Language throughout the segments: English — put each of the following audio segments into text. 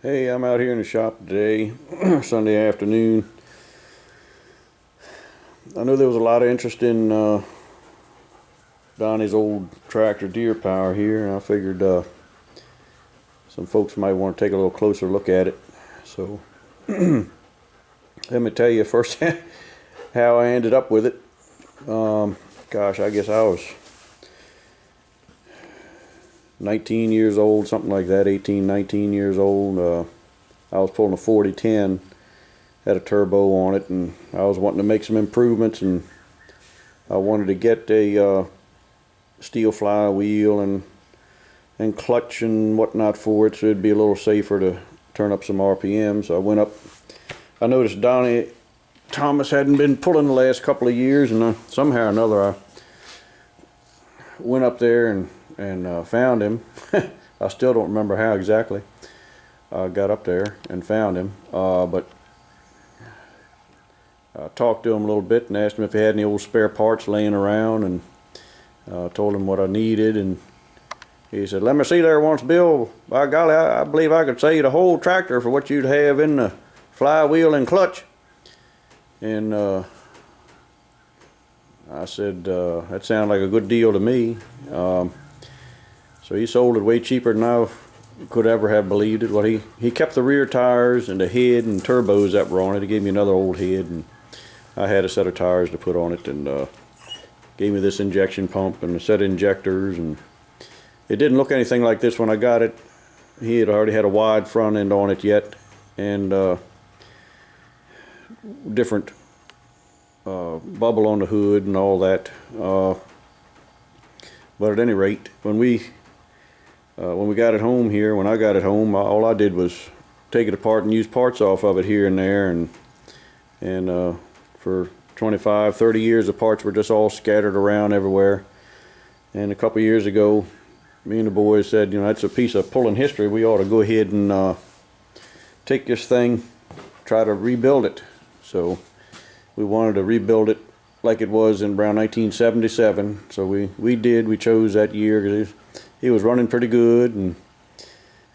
Hey, I'm out here in the shop today, Sunday afternoon. I know there was a lot of interest in Donnie's old tractor Deere Power here, and I figured some folks might want to take a little closer look at it. So let me tell you first how I ended up with it. Gosh, I guess I was 19 years old, something like that, 18, 19 years old. I was pulling a 4010, had a turbo on it, and I was wanting to make some improvements, and I wanted to get a steel flywheel and clutch and whatnot for it, so it'd be a little safer to turn up some RPM. So I went up. I noticed Donnie Thomas hadn't been pulling the last couple of years, and somehow or another I went up there and found him. I still don't remember how exactly I got up there and found him, but I talked to him a little bit and asked him if he had any old spare parts laying around, and told him what I needed, and he said, "Let me see there once, Bill. By golly, I believe I could sell you the whole tractor for what you'd have in the flywheel and clutch." And I said, that sounded like a good deal to me. So he sold it way cheaper than I could ever have believed it. Well, he kept the rear tires and the head and turbos that were on it. He gave me another old head, and I had a set of tires to put on it, and gave me this injection pump and a set of injectors, and it didn't look anything like this when I got it. He had already had a wide front end on it yet, and different bubble on the hood and all that. But at any rate, when we got it home here, when I got it home, all I did was take it apart and use parts off of it here and there, and for 25, 30 years the parts were just all scattered around everywhere. And a couple years ago, me and the boys said, you know, that's a piece of pulling history. We ought to go ahead and take this thing, try to rebuild it. So we wanted to rebuild it like it was in around 1977. So we did. We chose that year because he was running pretty good and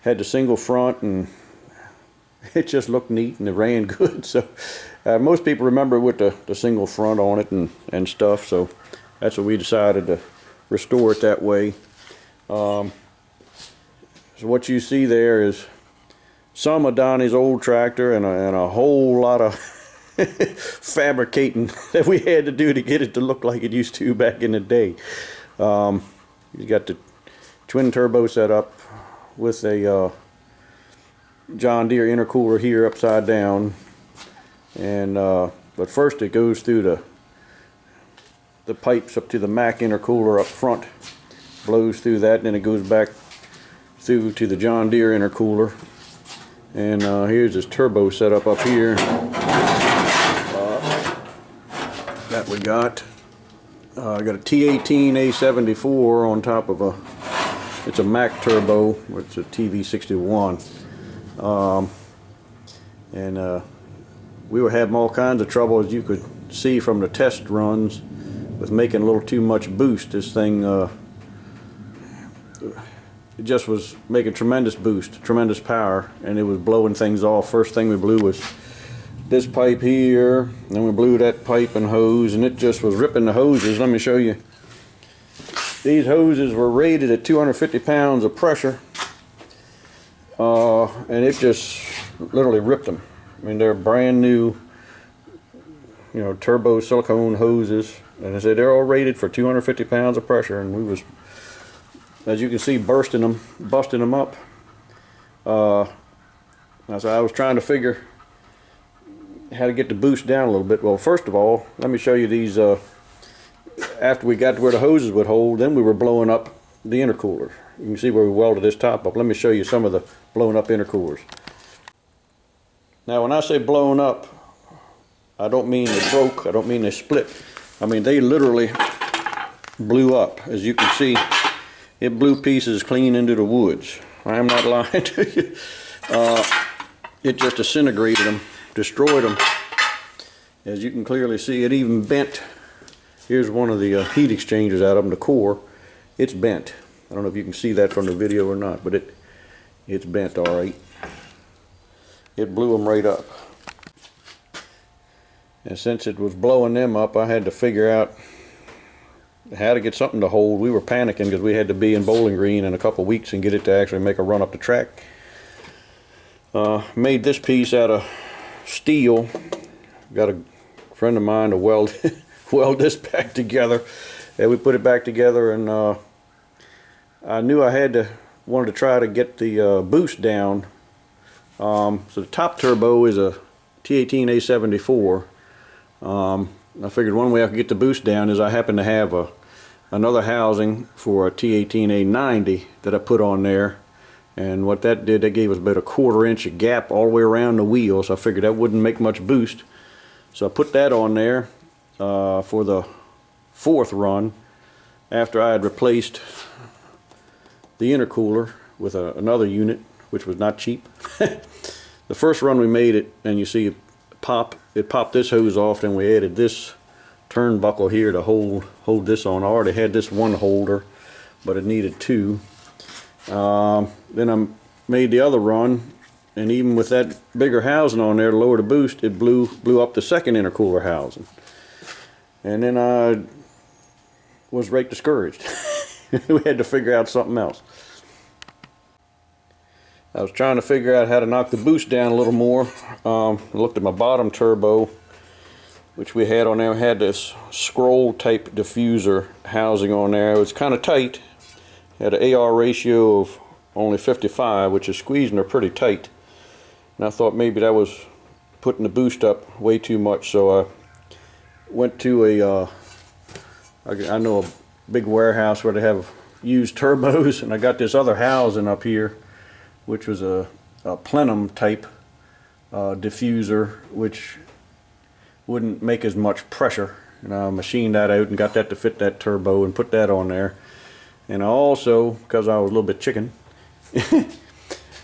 had the single front, and it just looked neat and it ran good. So most people remember it with the single front on it and stuff. So that's what we decided to restore it that way. So what you see there is some of Donnie's old tractor and a whole lot of fabricating that we had to do to get it to look like it used to back in the day. You got the twin turbo set up with a John Deere intercooler here upside down, and but first it goes through the pipes up to the Mac intercooler up front, blows through that, and then it goes back through to the John Deere intercooler. And here's this turbo set up here that we got. I got a T18 A74 on top of it's a Mac turbo. It's a TV61. And we were having all kinds of trouble, as you could see from the test runs, with making a little too much boost. This thing, it just was making tremendous boost, tremendous power, and it was blowing things off. First thing we blew was this pipe here, and then we blew that pipe and hose, and it just was ripping the hoses. Let me show you. These hoses were rated at 250 pounds of pressure, and it just literally ripped them. I mean, they're brand new, you know, turbo silicone hoses, and I said they're all rated for 250 pounds of pressure, and we was, as you can see, busting them up. So I was trying to figure how to get the boost down a little bit. Well, first of all, let me show you these. After we got to where the hoses would hold, then we were blowing up the intercoolers. You can see where we welded this top up. Let me show you some of the blown up intercoolers. Now, when I say blown up, I don't mean they broke, I don't mean they split. I mean they literally blew up. As you can see, it blew pieces clean into the woods. I'm not lying to you. It just disintegrated them, destroyed them. As you can clearly see, it even bent. Here's one of the heat exchangers out of them, the core. It's bent. I don't know if you can see that from the video or not, but it's bent all right. it blew them right up. And since it was blowing them up, I had to figure out how to get something to hold. We were panicking because we had to be in Bowling Green in a couple weeks and get it to actually make a run up the track. Made this piece out of steel. Got a friend of mine to weld this back together, and we put it back together. And I knew wanted to try to get the boost down. So the top turbo is a T18A74. I figured one way I could get the boost down is I happen to have another housing for a T18A90 that I put on there, and what that did, that gave us about a 1/4 inch gap all the way around the wheel, so I figured that wouldn't make much boost. So I put that on there for the 4th run after I had replaced the intercooler with another unit, which was not cheap. The first run we made it, and you see it popped this hose off, and we added this turnbuckle here to hold this on. I already had this one holder, but it needed 2. Then I made the other run, and even with that bigger housing on there to lower the boost, it blew up the second intercooler housing. And then I was right discouraged. We had to figure out something else. I was trying to figure out how to knock the boost down a little more. I looked at my bottom turbo, which we had on there. We had this scroll type diffuser housing on there. It was kind of tight. Had an AR ratio of only 55, which is squeezing her pretty tight. And I thought maybe that was putting the boost up way too much. So I went to I know a big warehouse where they have used turbos, and I got this other housing up here, which was a plenum type diffuser, which wouldn't make as much pressure. And I machined that out and got that to fit that turbo and put that on there. And I also, because I was a little bit chicken, a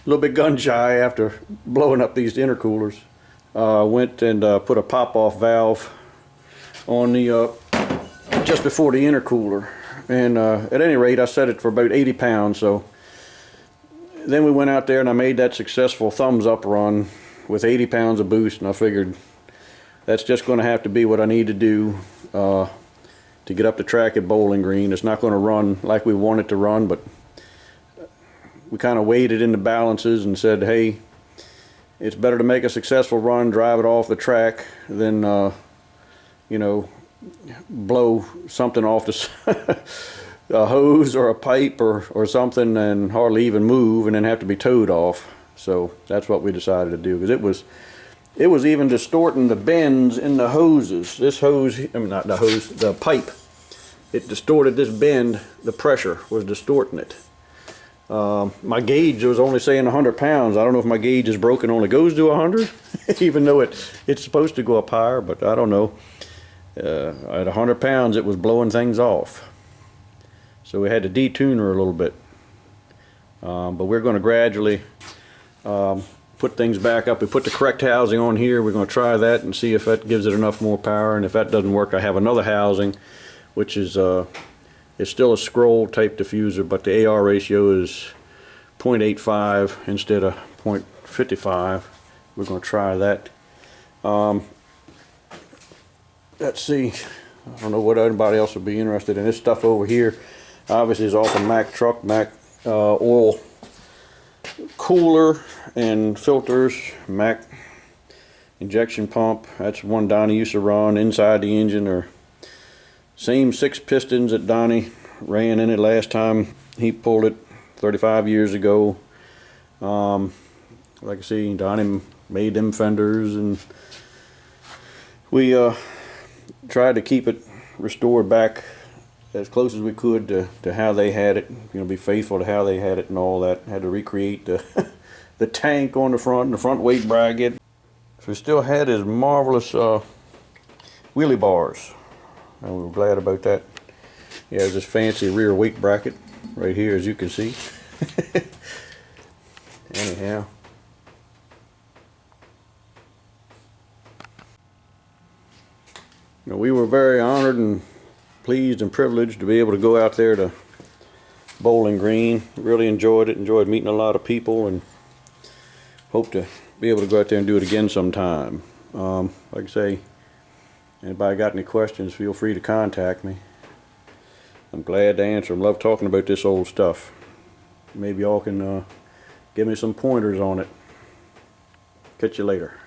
little bit gun shy after blowing up these intercoolers, went and put a pop-off valve on the just before the intercooler. And at any rate, I set it for about 80 pounds. So then we went out there and I made that successful thumbs up run with 80 pounds of boost, and I figured that's just going to have to be what I need to do to get up the track at Bowling Green. It's not going to run like we want it to run, but we kind of weighed it in the balances and said, hey, it's better to make a successful run, drive it off the track, than you know, blow something off the a hose or a pipe or something and hardly even move and then have to be towed off. So that's what we decided to do, because it was even distorting the bends in the hoses. This hose, I mean not the hose, the pipe, it distorted this bend. The pressure was distorting it. My gauge was only saying 100 pounds. I don't know if my gauge is broken, only goes to 100, even though it's supposed to go up higher, but I don't know. At 100 pounds it was blowing things off. So we had to detune her a little bit. But we're going to gradually put things back up. We put the correct housing on here. We're going to try that and see if that gives it enough more power. And if that doesn't work, I have another housing, which is it's still a scroll type diffuser, but the AR ratio is 0.85 instead of 0.55. We're going to try that. Let's see. I don't know what anybody else would be interested in. This stuff over here obviously is off a Mack truck, Mack oil cooler and filters, Mack injection pump. That's one Donnie used to run inside the engine, or same 6 pistons that Donnie ran in it last time he pulled it 35 years ago. Like I see, Donnie made them fenders, and we tried to keep it restored back as close as we could to how they had it, you know, be faithful to how they had it and all that. Had to recreate the the tank on the front and the front weight bracket. So we still had his marvelous wheelie bars, and we were glad about that. He has this fancy rear weight bracket right here, as you can see. Anyhow, you know, we were very honored and pleased and privileged to be able to go out there to Bowling Green. Really enjoyed it, enjoyed meeting a lot of people, and hope to be able to go out there and do it again sometime. Like I say, anybody got any questions, feel free to contact me. I'm glad to answer them. Love talking about this old stuff. Maybe y'all can give me some pointers on it. Catch you later.